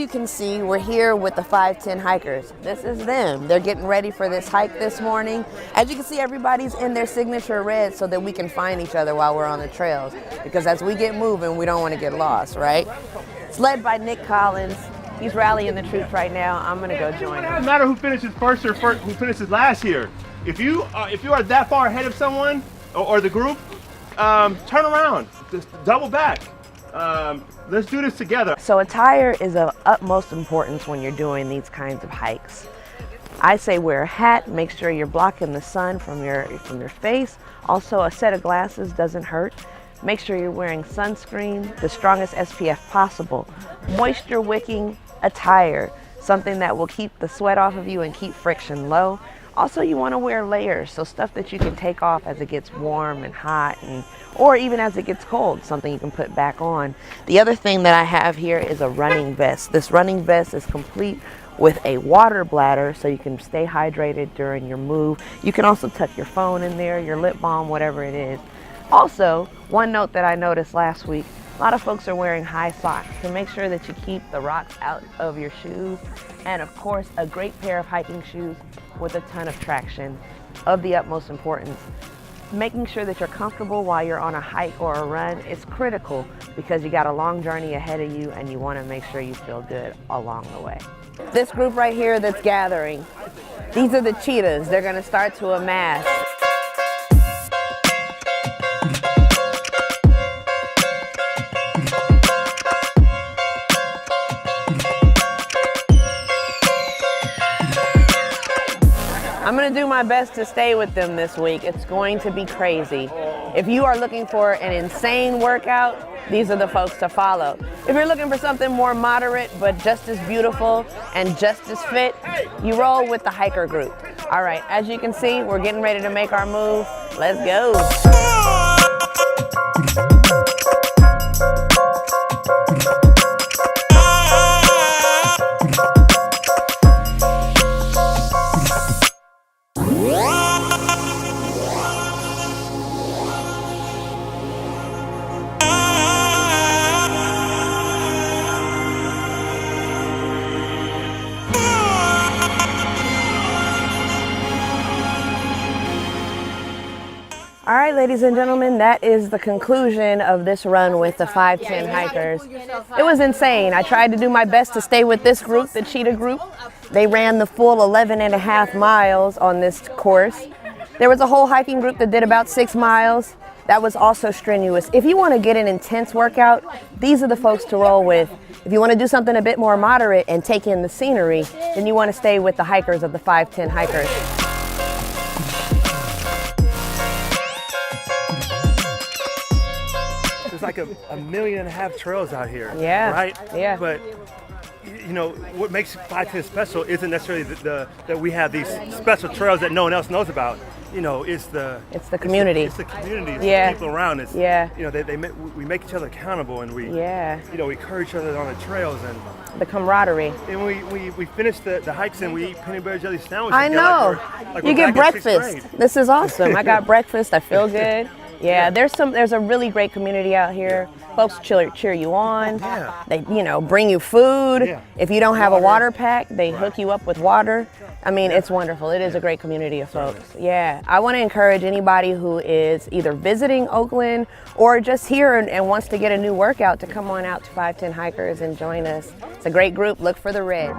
you can see, we're here with the 510 hikers. This is them. They're getting ready for this hike this morning. As you can see, everybody's in their signature red so that we can find each other while we're on the trails. Because as we get moving, we don't want to get lost, right? It's led by Nick Collins. He's rallying the troops right now. I'm gonna go join him. It doesn't matter who finishes first or who finishes last here. If you are that far ahead of someone or the group, turn around, just double back. Let's do this together. So attire is of utmost importance when you're doing these kinds of hikes. I say wear a hat, make sure you're blocking the sun from your face. Also, a set of glasses doesn't hurt. Make sure you're wearing sunscreen, the strongest SPF possible. Moisture wicking attire, something that will keep the sweat off of you and keep friction low. Also, you want to wear layers, so stuff that you can take off as it gets warm and hot, or even as it gets cold, something you can put back on. The other thing that I have here is a running vest. This running vest is complete with a water bladder so you can stay hydrated during your move. You can also tuck your phone in there, your lip balm, whatever it is. Also, one note that I noticed last week, a lot of folks are wearing high socks to make sure that you keep the rocks out of your shoes. And of course, a great pair of hiking shoes with a ton of traction, of the utmost importance. Making sure that you're comfortable while you're on a hike or a run is critical because you got a long journey ahead of you and you want to make sure you feel good along the way. This group right here that's gathering, these are the cheetahs. They're going to start to amass. I'm going to do my best to stay with them this week. It's going to be crazy. If you are looking for an insane workout, these are the folks to follow. If you're looking for something more moderate but just as beautiful and just as fit, you roll with the hiker group. All right, as you can see, we're getting ready to make our move. Let's go. All right, ladies and gentlemen, that is the conclusion of this run with the 510 hikers. It was insane. I tried to do my best to stay with this group, the cheetah group. They ran the full 11.5 miles on this course. There was a whole hiking group that did about 6 miles. That was also strenuous. If you want to get an intense workout, these are the folks to roll with. If you want to do something a bit more moderate and take in the scenery, then you want to stay with the hikers of the 510 hikers. There's like a 1.5 million trails out here. Yeah. Right? Yeah. But you know, what makes 510 special isn't necessarily that we have these special trails that no one else knows about. You know, it's the community. It's the community. It's yeah. the people around us. Yeah. You know, we make each other accountable, and we you know, we encourage each other on the trails and the camaraderie. And we finish the hikes and we eat peanut butter jelly sandwiches. I know. Like you get breakfast. This is awesome. I got breakfast. I feel good. Yeah, there's a really great community out here. Folks cheer you on. Yeah. They, you know, bring you food. Yeah. If you don't have a water pack, they hook you up with water. I mean, it's wonderful. It is a great community of folks. Yeah, I want to encourage anybody who is either visiting Oakland or just here and wants to get a new workout to come on out to 510 Hikers and join us. It's a great group. Look for the red.